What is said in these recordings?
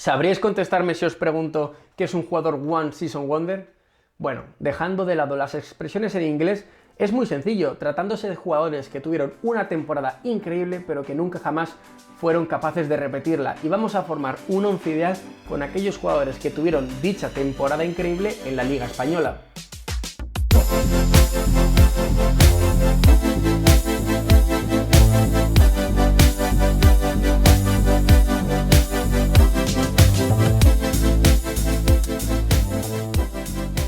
¿Sabríais contestarme si os pregunto qué es un jugador One Season Wonder? Bueno, dejando de lado las expresiones en inglés, es muy sencillo, tratándose de jugadores que tuvieron una temporada increíble pero que nunca jamás fueron capaces de repetirla. Y vamos a formar un once ideal con aquellos jugadores que tuvieron dicha temporada increíble en la Liga Española.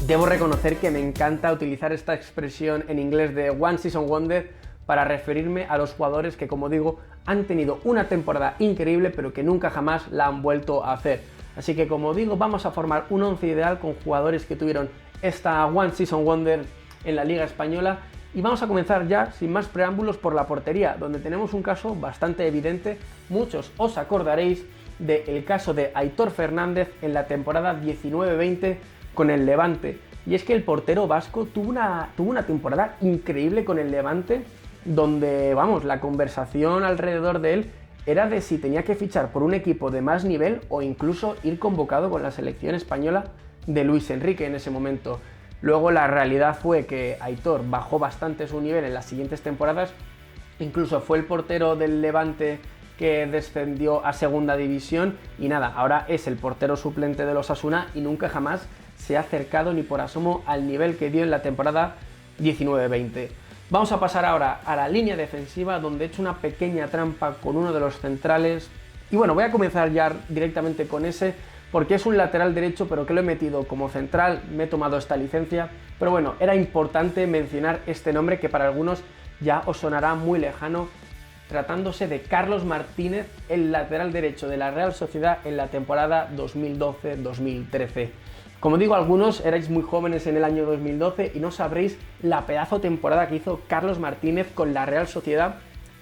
Debo reconocer que me encanta utilizar esta expresión en inglés de One Season Wonder para referirme a los jugadores que, como digo, han tenido una temporada increíble pero que nunca jamás la han vuelto a hacer. Así que, como digo, vamos a formar un once ideal con jugadores que tuvieron esta One Season Wonder en la Liga Española y vamos a comenzar ya, sin más preámbulos, por la portería, donde tenemos un caso bastante evidente. Muchos os acordaréis del caso de Aitor Fernández en la temporada 19-20 con el Levante. Y es que el portero vasco tuvo una temporada increíble con el Levante, donde, vamos, la conversación alrededor de él era de si tenía que fichar por un equipo de más nivel o incluso ir convocado con la selección española de Luis Enrique en ese momento. Luego la realidad fue que Aitor bajó bastante su nivel en las siguientes temporadas, incluso fue el portero del Levante que descendió a segunda división y nada, ahora es el portero suplente de los Osasuna y nunca jamás se ha acercado ni por asomo al nivel que dio en la temporada 19-20. Vamos a pasar ahora a la línea defensiva, donde he hecho una pequeña trampa con uno de los centrales. Y bueno, voy a comenzar ya directamente con ese, porque es un lateral derecho, pero que lo he metido como central, me he tomado esta licencia. Pero bueno, era importante mencionar este nombre que para algunos ya os sonará muy lejano, tratándose de Carlos Martínez, el lateral derecho de la Real Sociedad en la temporada 2012-2013. Como digo, algunos erais muy jóvenes en el año 2012 y no sabréis la pedazo temporada que hizo Carlos Martínez con la Real Sociedad,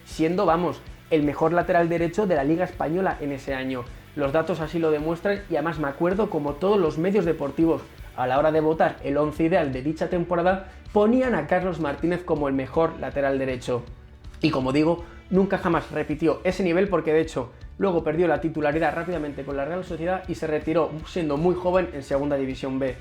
siendo, vamos, el mejor lateral derecho de la Liga Española en ese año. Los datos así lo demuestran y además me acuerdo como todos los medios deportivos a la hora de votar el once ideal de dicha temporada ponían a Carlos Martínez como el mejor lateral derecho. Y como digo, nunca jamás repitió ese nivel porque de hecho luego perdió la titularidad rápidamente con la Real Sociedad y se retiró siendo muy joven en Segunda División B.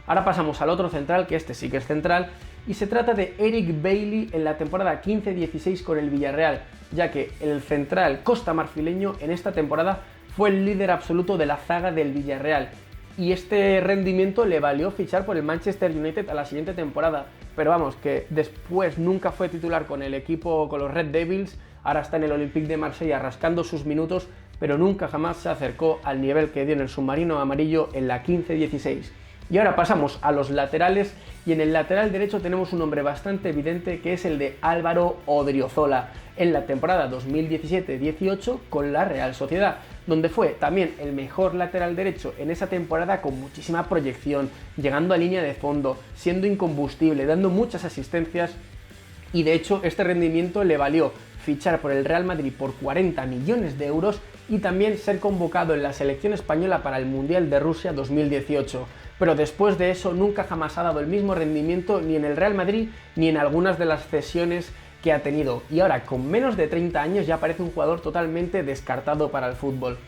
Ahora pasamos al otro central, que este sí que es central, y se trata de Eric Bailly en la temporada 15-16 con el Villarreal, ya que el central costamarfileño en esta temporada fue el líder absoluto de la zaga del Villarreal. Y este rendimiento le valió fichar por el Manchester United a la siguiente temporada. Pero vamos, que después nunca fue titular con el equipo, con los Red Devils, ahora está en el Olympique de Marsella rascando sus minutos, pero nunca jamás se acercó al nivel que dio en el submarino amarillo en la 15-16. Y ahora pasamos a los laterales, y en el lateral derecho tenemos un nombre bastante evidente que es el de Álvaro Odriozola, en la temporada 2017-18 con la Real Sociedad, donde fue también el mejor lateral derecho en esa temporada con muchísima proyección, llegando a línea de fondo, siendo incombustible, dando muchas asistencias y de hecho este rendimiento le valió fichar por el Real Madrid por 40 millones de euros y también ser convocado en la selección española para el Mundial de Rusia 2018. Pero después de eso nunca jamás ha dado el mismo rendimiento ni en el Real Madrid ni en algunas de las cesiones que ha tenido. Y ahora, con menos de 30 años, ya parece un jugador totalmente descartado para el fútbol.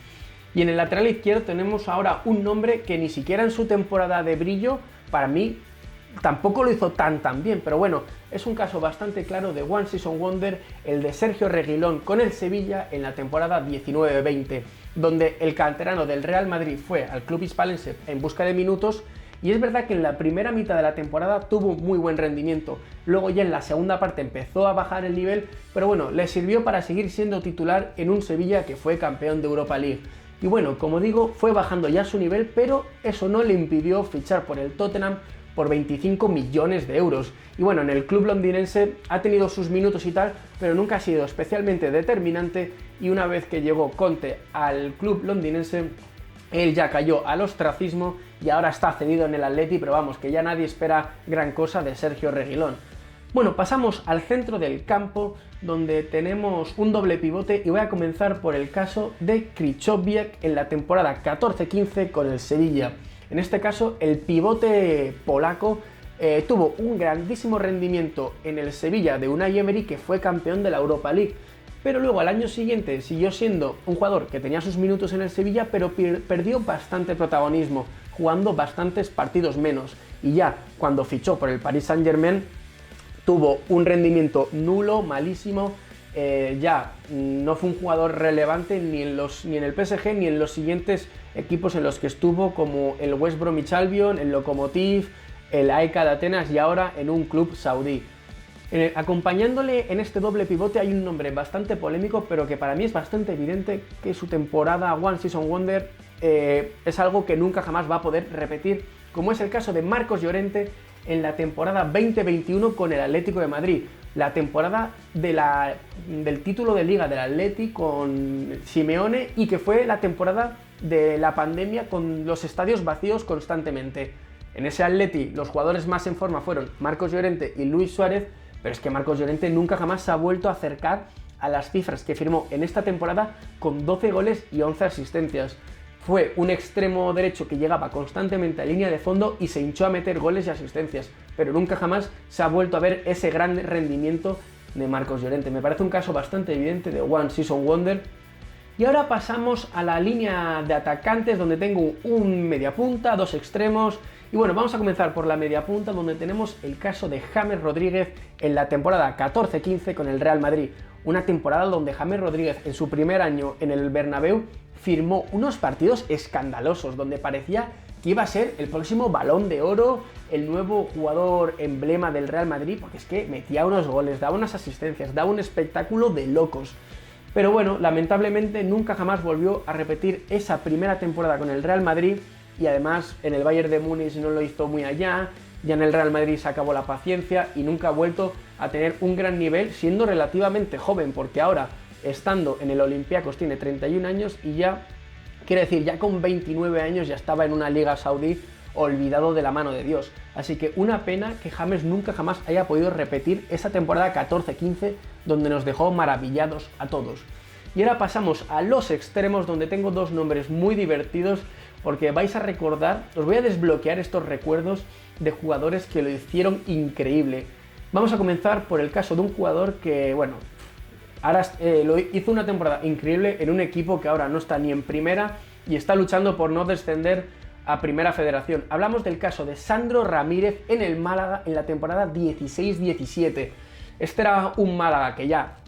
Y en el lateral izquierdo tenemos ahora un nombre que ni siquiera en su temporada de brillo, para mí, tampoco lo hizo tan bien, pero bueno, es un caso bastante claro de One Season Wonder, el de Sergio Reguilón con el Sevilla en la temporada 19-20, donde el canterano del Real Madrid fue al club hispalense en busca de minutos. Y es verdad que en la primera mitad de la temporada tuvo muy buen rendimiento, luego ya en la segunda parte empezó a bajar el nivel, pero bueno, le sirvió para seguir siendo titular en un Sevilla que fue campeón de Europa League. Y bueno, como digo, fue bajando ya su nivel, pero eso no le impidió fichar por el Tottenham por 25 millones de euros. Y bueno, en el club londinense ha tenido sus minutos y tal, pero nunca ha sido especialmente determinante y una vez que llegó Conte al club londinense, él ya cayó al ostracismo y ahora está cedido en el Atleti, pero vamos, que ya nadie espera gran cosa de Sergio Reguilón. Bueno, pasamos al centro del campo, donde tenemos un doble pivote y voy a comenzar por el caso de Krychowiak en la temporada 14-15 con el Sevilla. En este caso, el pivote polaco tuvo un grandísimo rendimiento en el Sevilla de Unai Emery, que fue campeón de la Europa League. pero luego al año siguiente siguió siendo un jugador que tenía sus minutos en el Sevilla, pero perdió bastante protagonismo, jugando bastantes partidos menos. Y ya cuando fichó por el Paris Saint-Germain, tuvo un rendimiento nulo, malísimo. Ya no fue un jugador relevante ni en el PSG ni en los siguientes equipos en los que estuvo, como el West Bromwich Albion, el Lokomotiv, el AEK de Atenas y ahora en un club saudí. Acompañándole en este doble pivote hay un nombre bastante polémico, pero que para mí es bastante evidente que su temporada One Season Wonder es algo que nunca jamás va a poder repetir, como es el caso de Marcos Llorente en la temporada 2021 con el Atlético de Madrid, la temporada del título de Liga del Atleti con Simeone, y que fue la temporada de la pandemia con los estadios vacíos constantemente. En ese Atleti los jugadores más en forma fueron Marcos Llorente y Luis Suárez, pero es que Marcos Llorente nunca jamás se ha vuelto a acercar a las cifras que firmó en esta temporada con 12 goles y 11 asistencias. Fue un extremo derecho que llegaba constantemente a línea de fondo y se hinchó a meter goles y asistencias, pero nunca jamás se ha vuelto a ver ese gran rendimiento de Marcos Llorente. Me parece un caso bastante evidente de One Season Wonder. Y ahora pasamos a la línea de atacantes, donde tengo un mediapunta, dos extremos. Y bueno, vamos a comenzar por la mediapunta, donde tenemos el caso de James Rodríguez en la temporada 14-15 con el Real Madrid. Una temporada donde James Rodríguez en su primer año en el Bernabéu firmó unos partidos escandalosos, donde parecía que iba a ser el próximo Balón de Oro, el nuevo jugador emblema del Real Madrid, porque es que metía unos goles, daba unas asistencias, daba un espectáculo de locos. Pero bueno, lamentablemente nunca jamás volvió a repetir esa primera temporada con el Real Madrid, y además en el Bayern de Múnich no lo hizo muy allá, ya en el Real Madrid se acabó la paciencia y nunca ha vuelto a tener un gran nivel, siendo relativamente joven, porque ahora, estando en el Olympiacos, tiene 31 años y ya, quiero decir, ya con 29 años ya estaba en una liga saudí olvidado de la mano de Dios. Así que una pena que James nunca jamás haya podido repetir esa temporada 14-15 donde nos dejó maravillados a todos. Y ahora pasamos a los extremos, donde tengo dos nombres muy divertidos, porque vais a recordar, os voy a desbloquear estos recuerdos de jugadores que lo hicieron increíble. Vamos a comenzar por el caso de un jugador que, bueno, ahora hizo una temporada increíble en un equipo que ahora no está ni en primera y está luchando por no descender a Primera Federación. Hablamos del caso de Sandro Ramírez en el Málaga en la temporada 16-17. Este era un Málaga que ya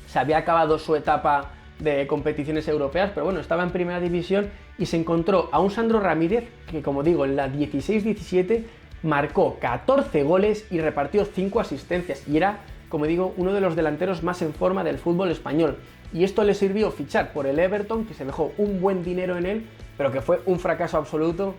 se había acabado su etapa de competiciones europeas, pero bueno, estaba en primera división y se encontró a un Sandro Ramírez que, como digo, en la 16-17 marcó 14 goles y repartió 5 asistencias y era, como digo, uno de los delanteros más en forma del fútbol español. Y esto le sirvió fichar por el Everton, que se dejó un buen dinero en él, pero que fue un fracaso absoluto,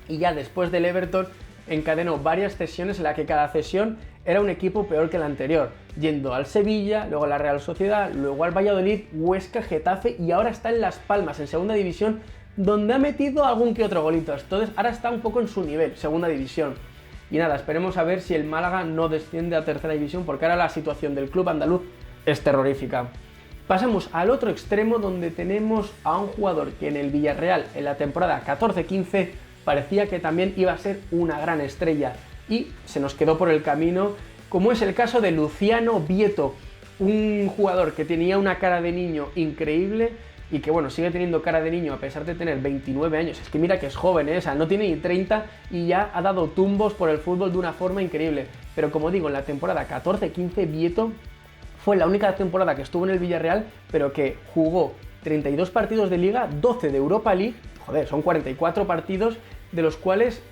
y ya después del Everton encadenó varias cesiones en las que cada cesión era un equipo peor que el anterior, yendo al Sevilla, luego a la Real Sociedad, luego al Valladolid, Huesca, Getafe y ahora está en Las Palmas, en segunda división, donde ha metido algún que otro golito. Entonces ahora está un poco en su nivel, segunda división. Y nada, esperemos a ver si el Málaga no desciende a tercera división, porque ahora la situación del club andaluz es terrorífica. Pasamos al otro extremo, donde tenemos a un jugador que en el Villarreal en la temporada 14-15 parecía que también iba a ser una gran estrella y se nos quedó por el camino, como es el caso de Luciano Vieto, un jugador que tenía una cara de niño increíble y que, bueno, sigue teniendo cara de niño a pesar de tener 29 años. Es que mira que es joven, o sea, no tiene ni 30 y ya ha dado tumbos por el fútbol de una forma increíble. Pero como digo, en la temporada 14-15 Vieto fue la única temporada que estuvo en el Villarreal, pero que jugó 32 partidos de Liga, 12 de Europa League, joder, son 44 partidos, de los cuales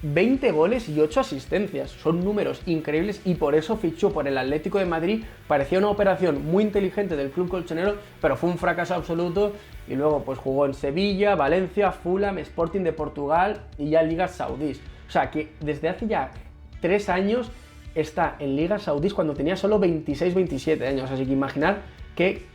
20 goles y 8 asistencias. Son números increíbles y por eso fichó por el Atlético de Madrid. Parecía una operación muy inteligente del club colchonero, pero fue un fracaso absoluto. Y luego pues jugó en Sevilla, Valencia, Fulham, Sporting de Portugal y ya ligas saudíes. O sea que desde hace ya 3 años está en ligas saudíes cuando tenía solo 26-27 años. Así que imaginar qué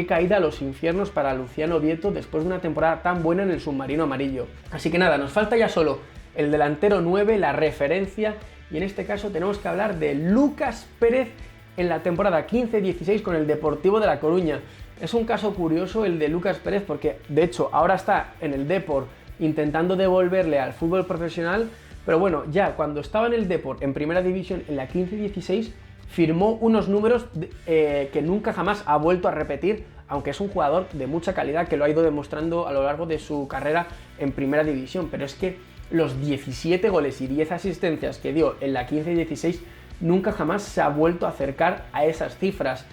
caída a los infiernos para Luciano Vieto después de una temporada tan buena en el submarino amarillo. Así que nada, nos falta ya solo el delantero 9, la referencia, y en este caso tenemos que hablar de Lucas Pérez en la temporada 15-16 con el Deportivo de La Coruña. Es un caso curioso el de Lucas Pérez porque, de hecho, ahora está en el Depor intentando devolverle al fútbol profesional, pero bueno, ya cuando estaba en el Depor en primera división en la 15-16 firmó unos números que nunca jamás ha vuelto a repetir, aunque es un jugador de mucha calidad que lo ha ido demostrando a lo largo de su carrera en primera división. Pero es que los 17 goles y 10 asistencias que dio en la 15-16 nunca jamás se ha vuelto a acercar a esas cifras.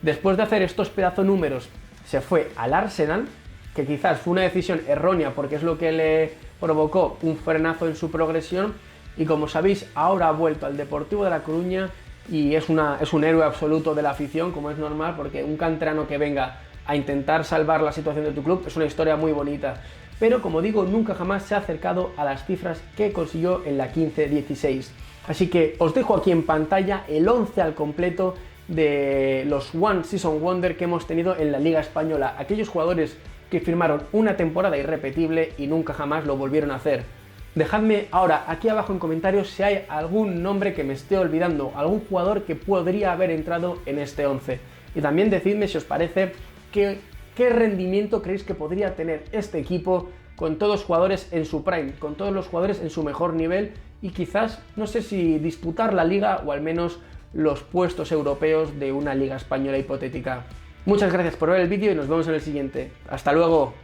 Después de hacer estos pedazo números, se fue al Arsenal, que quizás fue una decisión errónea porque es lo que le provocó un frenazo en su progresión, y como sabéis ahora ha vuelto al Deportivo de La Coruña y es un héroe absoluto de la afición, como es normal, porque un canterano que venga a intentar salvar la situación de tu club es una historia muy bonita. Pero como digo, nunca jamás se ha acercado a las cifras que consiguió en la 15-16. Así que os dejo aquí en pantalla el 11 al completo de los One Season Wonder que hemos tenido en la Liga Española, aquellos jugadores que firmaron una temporada irrepetible y nunca jamás lo volvieron a hacer. Dejadme ahora aquí abajo en comentarios si hay algún nombre que me esté olvidando, algún jugador que podría haber entrado en este 11. Y también decidme si os parece qué rendimiento creéis que podría tener este equipo con todos los jugadores en su prime, con todos los jugadores en su mejor nivel, y quizás, no sé si disputar la liga o al menos los puestos europeos de una liga española hipotética. Muchas gracias por ver el vídeo y nos vemos en el siguiente. ¡Hasta luego!